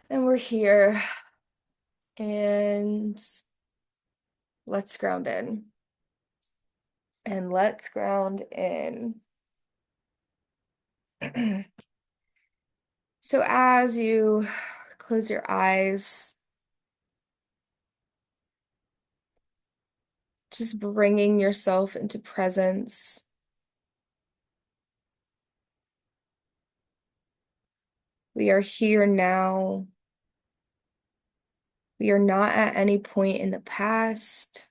And we're here. And let's ground in. And let's ground in. So as you close your eyes, just bringing yourself into presence. We are here now. We are not at any point in the past.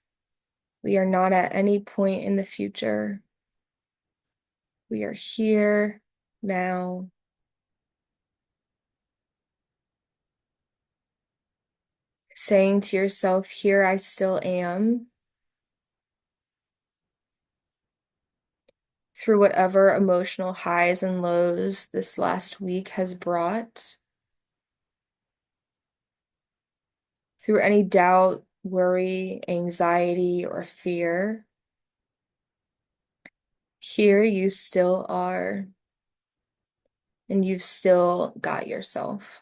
We are not at any point in the future. We are here now. Saying to yourself, here I still am, through whatever emotional highs and lows this last week has brought, through any doubt, worry, anxiety, or fear. Here you still are, and you've still got yourself.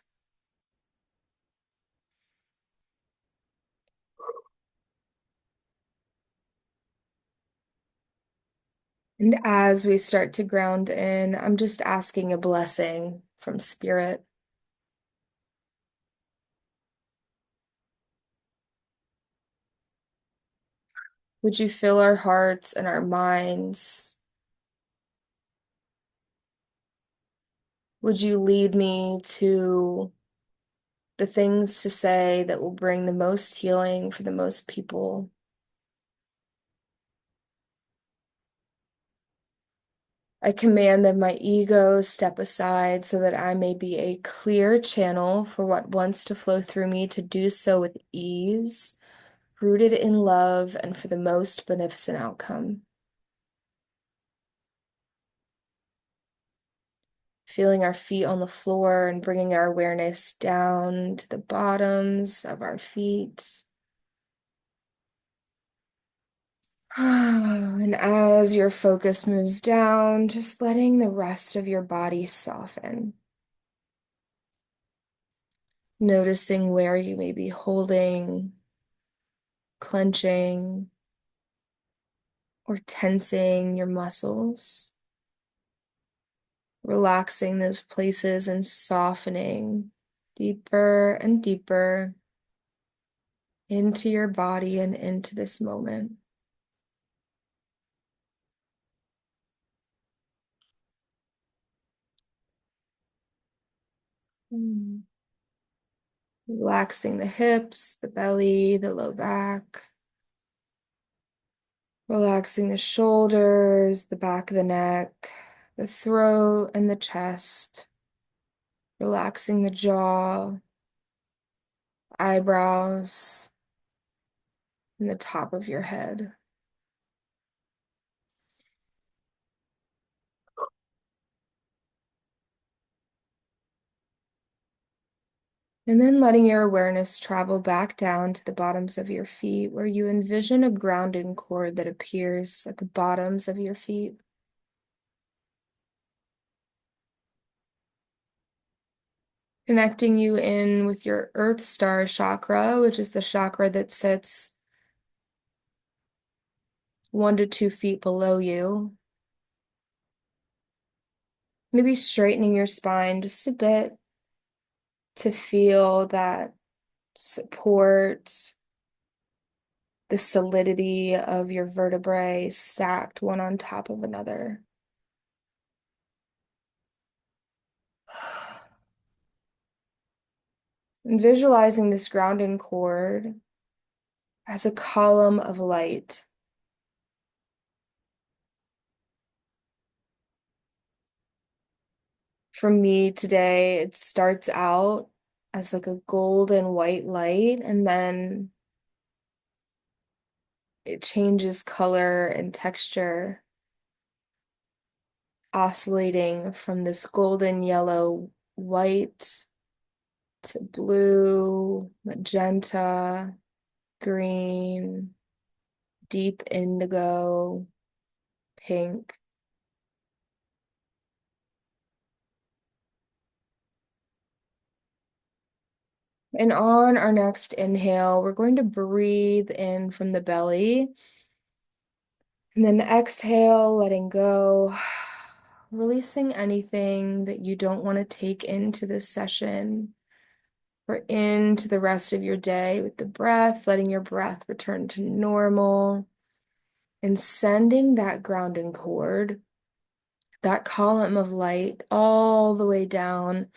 And as we start to ground in, I'm just asking a blessing from Spirit. Would you fill our hearts and our minds? Would you lead me to the things to say that will bring the most healing for the most people? I command that my ego step aside so that I may be a clear channel for what wants to flow through me to do so with ease, rooted in love, and for the most beneficent outcome. Feeling our feet on the floor and bringing our awareness down to the bottoms of our feet. And as your focus moves down, just letting the rest of your body soften. Noticing where you may be holding, clenching, or tensing your muscles. Relaxing those places and softening deeper and deeper into your body and into this moment. Mm. Relaxing the hips, the belly, the low back. Relaxing the shoulders, the back of the neck, the throat, and the chest. Relaxing the jaw, eyebrows, and the top of your head. And then letting your awareness travel back down to the bottoms of your feet, where you envision a grounding cord that appears at the bottoms of your feet. Connecting you in with your Earth Star chakra, which is the chakra that sits 1 to 2 feet below you. Maybe straightening your spine just a bit to feel that support, the solidity of your vertebrae stacked one on top of another. And visualizing this grounding cord as a column of light. For me today, it starts out as like a golden white light, and then it changes color and texture, oscillating from this golden yellow white to blue, magenta, green, deep indigo, pink. And on our next inhale, we're going to breathe in from the belly. And then exhale, letting go, releasing anything that you don't want to take into this session or into the rest of your day with the breath, letting your breath return to normal and sending that grounding cord, that column of light all the way down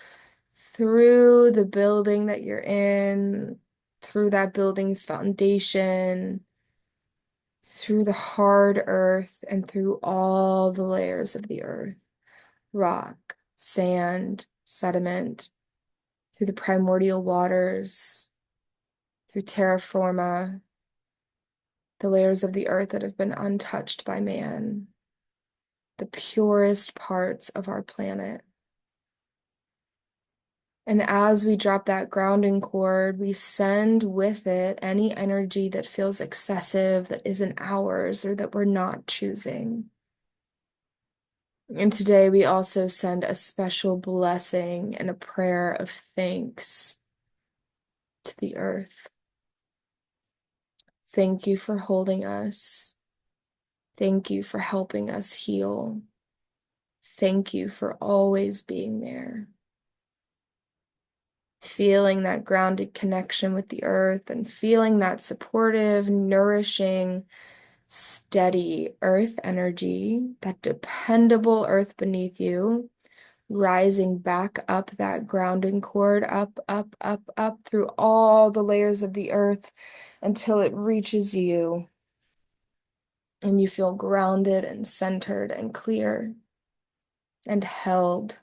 through the building that you're in, through that building's foundation, through the hard earth, and through all the layers of the earth, rock, sand, sediment, through the primordial waters, through terra firma, the layers of the earth that have been untouched by man, the purest parts of our planet. And as we drop that grounding cord, we send with it any energy that feels excessive, that isn't ours, or that we're not choosing. And today we also send a special blessing and a prayer of thanks to the earth. Thank you for holding us. Thank you for helping us heal. Thank you for always being there. Feeling that grounded connection with the earth and feeling that supportive, nourishing, steady earth energy, that dependable earth beneath you, rising back up that grounding cord, up, up, up, up through all the layers of the earth until it reaches you and you feel grounded and centered and clear and held.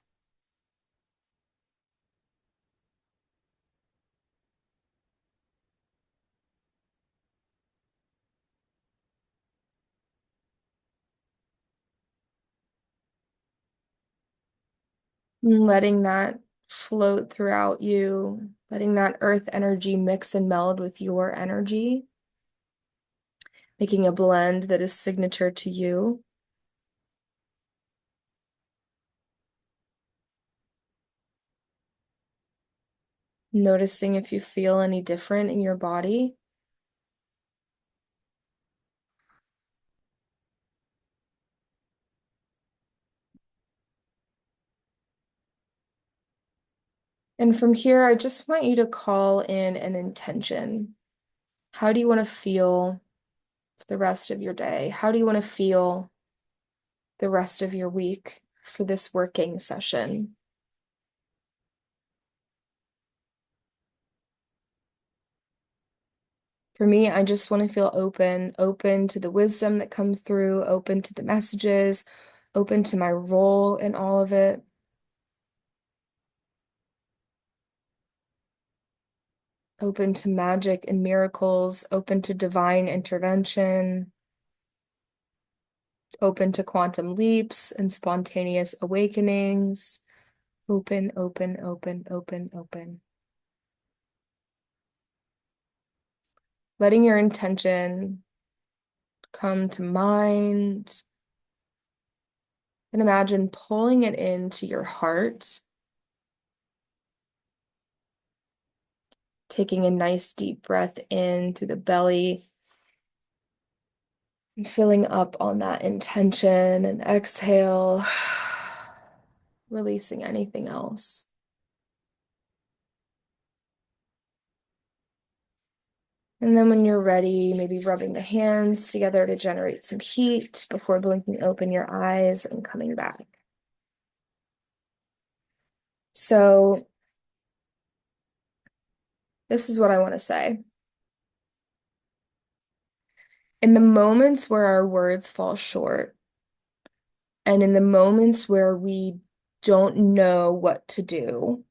And letting that float throughout you, letting that earth energy mix and meld with your energy, making a blend that is signature to you. Noticing if you feel any different in your body. And from here, I just want you to call in an intention. How do you want to feel for the rest of your day? How do you want to feel the rest of your week for this working session? For me, I just want to feel open to the wisdom that comes through, open to the messages, open to my role in all of it. Open to magic and miracles, open to divine intervention, open to quantum leaps and spontaneous awakenings. Open, open, open, open, open. Letting your intention come to mind and imagine pulling it into your heart, taking a nice deep breath in through the belly and filling up on that intention, and exhale, releasing anything else. And then when you're ready, maybe rubbing the hands together to generate some heat before blinking open your eyes and coming back. So this is what I want to say. In the moments where our words fall short, and in the moments where we don't know what to do,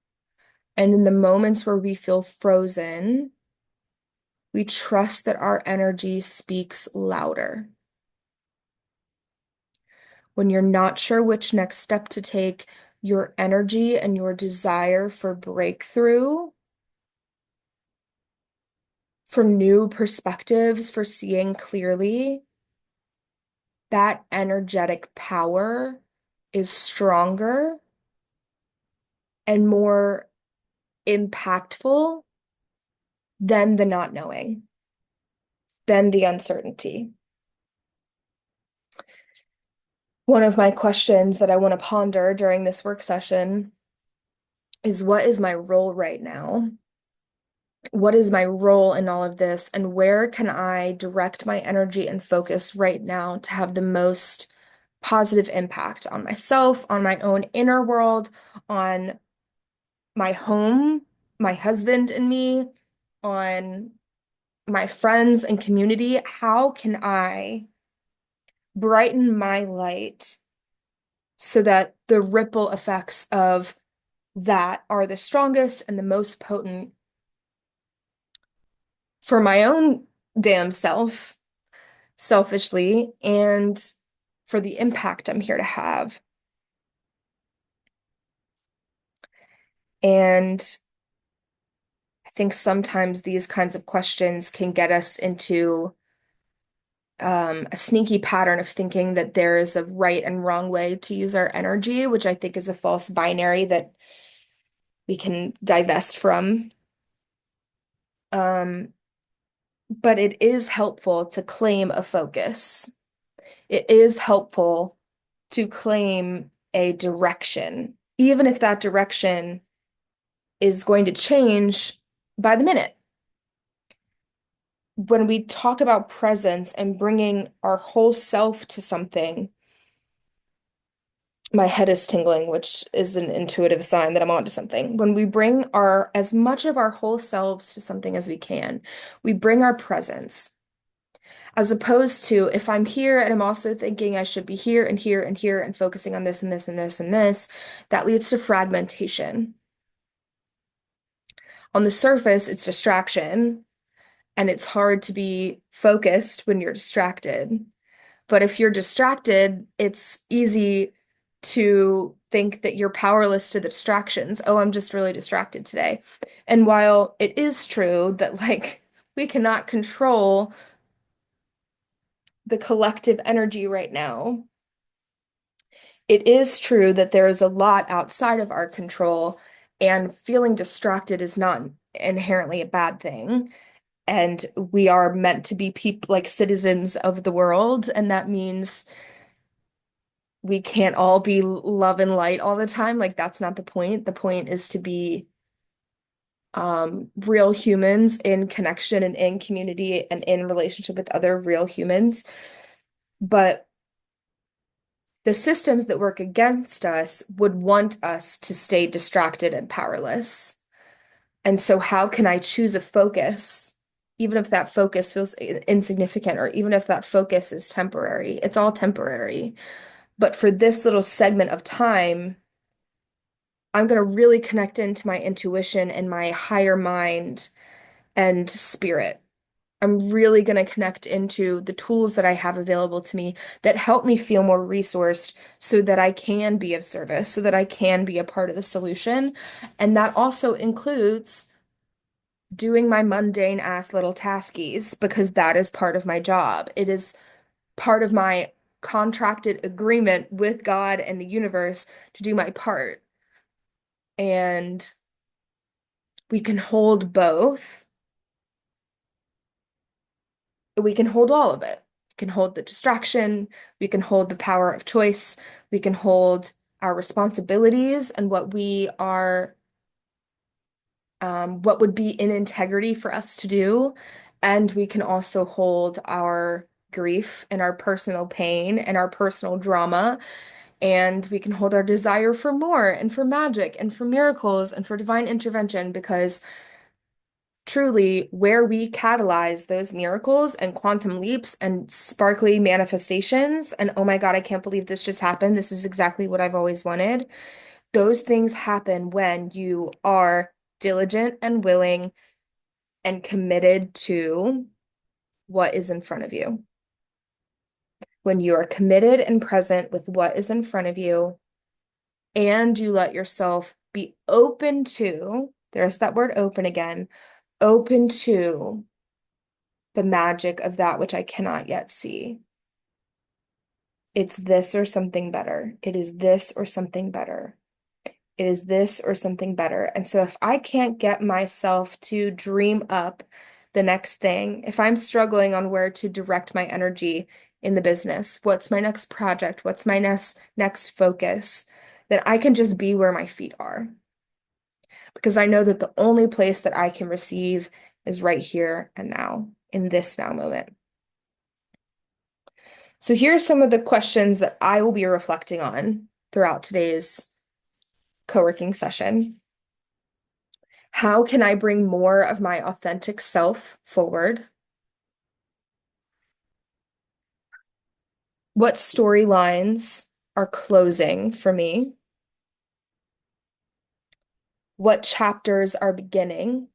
and in the moments where we feel frozen, we trust that our energy speaks louder. When you're not sure which next step to take, your energy and your desire for breakthrough, for new perspectives, for seeing clearly, that energetic power is stronger and more impactful then the not knowing, then the uncertainty. One of my questions that I want to ponder during this work session is, what is my role right now? What is my role in all of this? And where can I direct my energy and focus right now to have the most positive impact on myself, on my own inner world, on my home, my husband and me, on my friends and community? How can I brighten my light so that the ripple effects of that are the strongest and the most potent for my own damn self, selfishly, and for the impact I'm here to have? And I think sometimes these kinds of questions can get us into a sneaky pattern of thinking that there is a right and wrong way to use our energy, which I think is a false binary that we can divest from. Um, but it is helpful to claim a focus. It is helpful to claim a direction, even if that direction is going to change by the minute. When we talk about presence and bringing our whole self to something, my head is tingling, which is an intuitive sign that I'm onto something. When we bring as much of our whole selves to something as we can, we bring our presence. As opposed to, if I'm here and I'm also thinking I should be here and here and here and focusing on this and this and this and this, that leads to fragmentation. On the surface, it's distraction, and it's hard to be focused when you're distracted. But if you're distracted, it's easy to think that you're powerless to the distractions. Oh, I'm just really distracted today. And while it is true that, like, we cannot control the collective energy right now, it is true that there is a lot outside of our control, and feeling distracted is not inherently a bad thing. And we are meant to be people, like citizens of the world, and that means we can't all be love and light all the time. Like, that's not the point. The point is to be real humans in connection and in community and in relationship with other real humans. But the systems that work against us would want us to stay distracted and powerless. And so, how can I choose a focus, even if that focus feels insignificant, or even if that focus is temporary? It's all temporary. But for this little segment of time, I'm going to really connect into my intuition and my higher mind and spirit. I'm really going to connect into the tools that I have available to me that help me feel more resourced so that I can be of service, so that I can be a part of the solution. And that also includes doing my mundane ass little taskies, because that is part of my job. It is part of my contracted agreement with God and the universe to do my part. And we can hold both. We can hold all of it. We can hold the distraction. We can hold the power of choice. We can hold our responsibilities and what would be in integrity for us to do. And we can also hold our grief and our personal pain and our personal drama. And we can hold our desire for more and for magic and for miracles and for divine intervention, because truly, where we catalyze those miracles and quantum leaps and sparkly manifestations, and oh my God, I can't believe this just happened. This is exactly what I've always wanted. Those things happen when you are diligent and willing and committed to what is in front of you. When you are committed and present with what is in front of you, and you let yourself be open to, there's that word open again, open to the magic of that which I cannot yet see. It's this or something better. It is this or something better. It is this or something better. And so if I can't get myself to dream up the next thing, if I'm struggling on where to direct my energy in the business, what's my next project, what's my next focus, then I can just be where my feet are. Because I know that the only place that I can receive is right here and now, in this now moment. So here are some of the questions that I will be reflecting on throughout today's co-working session. How can I bring more of my authentic self forward? What storylines are closing for me? What chapters are beginning?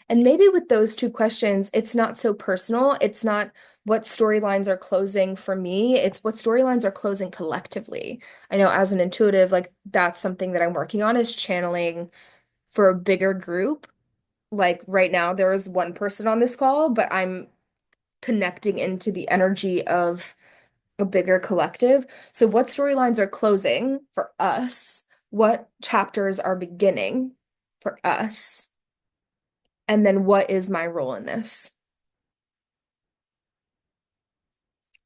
And maybe with those two questions, it's not so personal. It's not what storylines are closing for me. It's what storylines are closing collectively. I know as an intuitive, like that's something that I'm working on is channeling for a bigger group. Like right now, there is one person on this call, but I'm connecting into the energy of a bigger collective. So, what storylines are closing for us? What chapters are beginning for us? And then, what is my role in this?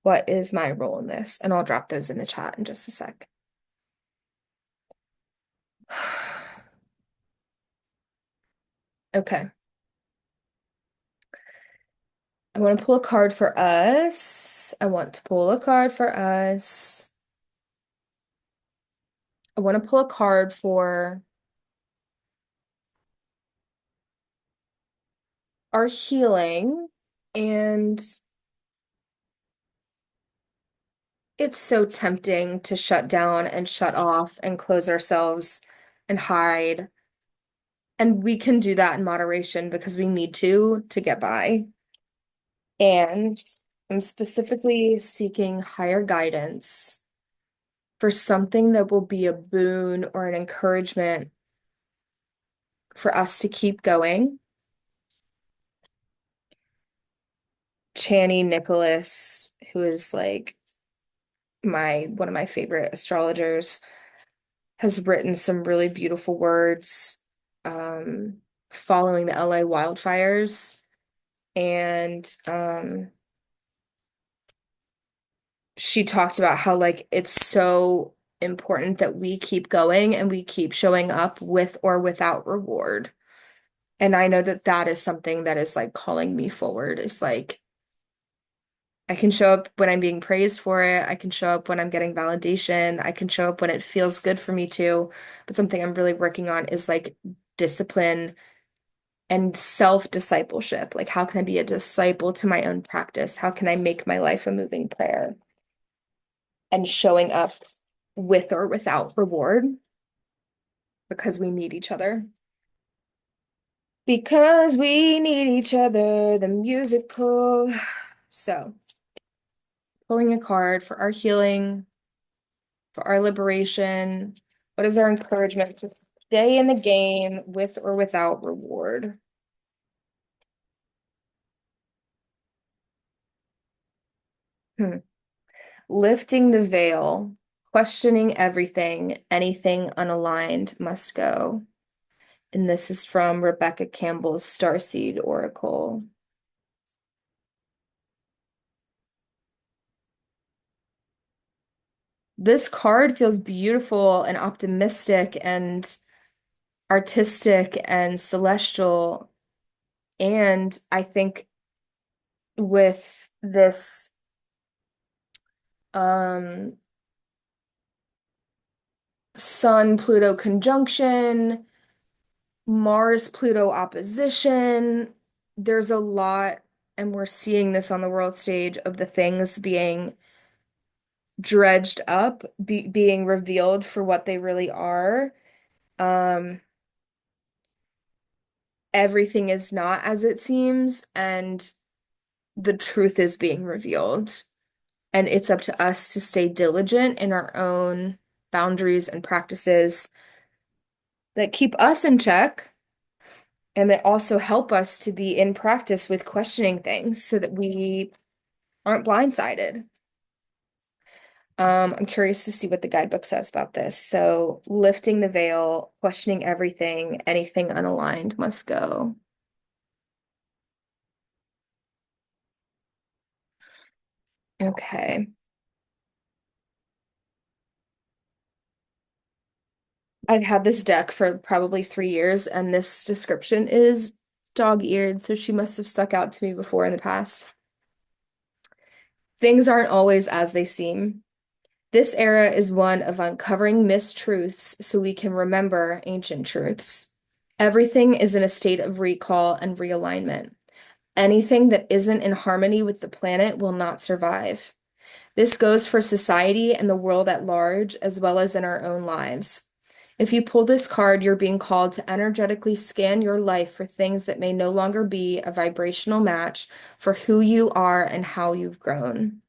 What is my role in this? And I'll drop those in the chat in just a sec. Okay. I want to pull a card for us. I want to pull a card for us. I want to pull a card for our healing. And it's so tempting to shut down and shut off and close ourselves and hide. And we can do that in moderation because we need to get by. And I'm specifically seeking higher guidance for something that will be a boon or an encouragement for us to keep going. Chani Nicholas, who is like my one of my favorite astrologers, has written some really beautiful words following the LA wildfires. And she talked about how like it's so important that we keep going and we keep showing up with or without reward. And I know that that is something that is like calling me forward. Is like I can show up when I'm being praised for it. I can show up when I'm getting validation. I can show up when it feels good for me too. But something I'm really working on is like discipline and self-discipleship. Like, how can I be a disciple to my own practice? How can I make my life a moving prayer? And showing up with or without reward because we need each other. Because we need each other, the musical. So, pulling a card for our healing, for our liberation. What is our encouragement to stay in the game with or without reward? Hmm. Lifting the veil, questioning everything, anything unaligned must go. And this is from Rebecca Campbell's Starseed Oracle. This card feels beautiful and optimistic and artistic and celestial. And I think with this um Sun Pluto conjunction, Mars Pluto opposition, there's a lot, and we're seeing this on the world stage of the things being dredged up, being revealed for what they really are. Um, Everything is not as it seems, and the truth is being revealed. And it's up to us to stay diligent in our own boundaries and practices that keep us in check and that also help us to be in practice with questioning things so that we aren't blindsided. I'm curious to see what the guidebook says about this. So, lifting the veil, questioning everything, anything unaligned must go. Okay. I've had this deck for probably 3 years, and this description is dog-eared, so she must have stuck out to me before in the past. Things aren't always as they seem. This era is one of uncovering mistruths so we can remember ancient truths. Everything is in a state of recall and realignment. Anything that isn't in harmony with the planet will not survive. This goes for society and the world at large, as well as in our own lives. If you pull this card, you're being called to energetically scan your life for things that may no longer be a vibrational match for who you are and how you've grown.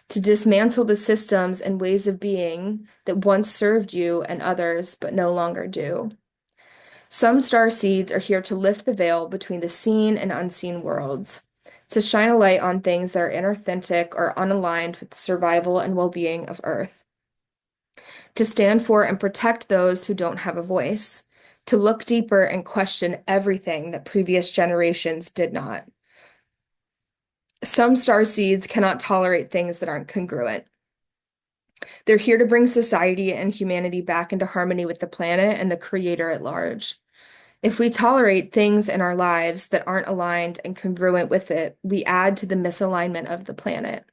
To dismantle the systems and ways of being that once served you and others, but no longer do. Some star seeds are here to lift the veil between the seen and unseen worlds, to shine a light on things that are inauthentic or unaligned with the survival and well-being of Earth, to stand for and protect those who don't have a voice, to look deeper and question everything that previous generations did not. Some star seeds cannot tolerate things that aren't congruent. They're here to bring society and humanity back into harmony with the planet and the creator at large. If we tolerate things in our lives that aren't aligned and congruent with it, we add to the misalignment of the planet.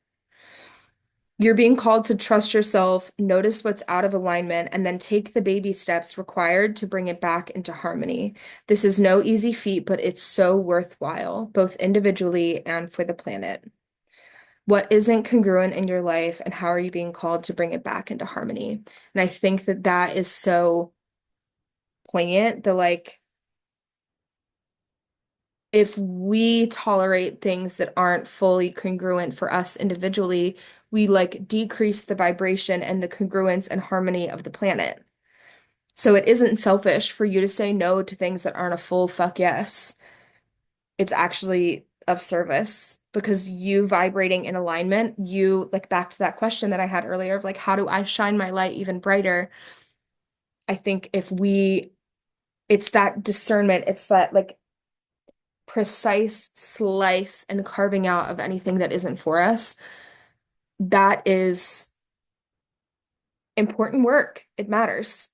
You're being called to trust yourself, notice what's out of alignment, and then take the baby steps required to bring it back into harmony. This is no easy feat, but it's so worthwhile, both individually and for the planet. What isn't congruent in your life, and how are you being called to bring it back into harmony? And I think that that is so poignant. The like, if we tolerate things that aren't fully congruent for us individually, we like decrease the vibration and the congruence and harmony of the planet. So it isn't selfish for you to say no to things that aren't a full fuck yes. It's actually of service because you vibrating in alignment, you like back to that question that I had earlier of like, how do I shine my light even brighter? I think it's that discernment, it's that like precise slice and carving out of anything that isn't for us. That is important work. It matters.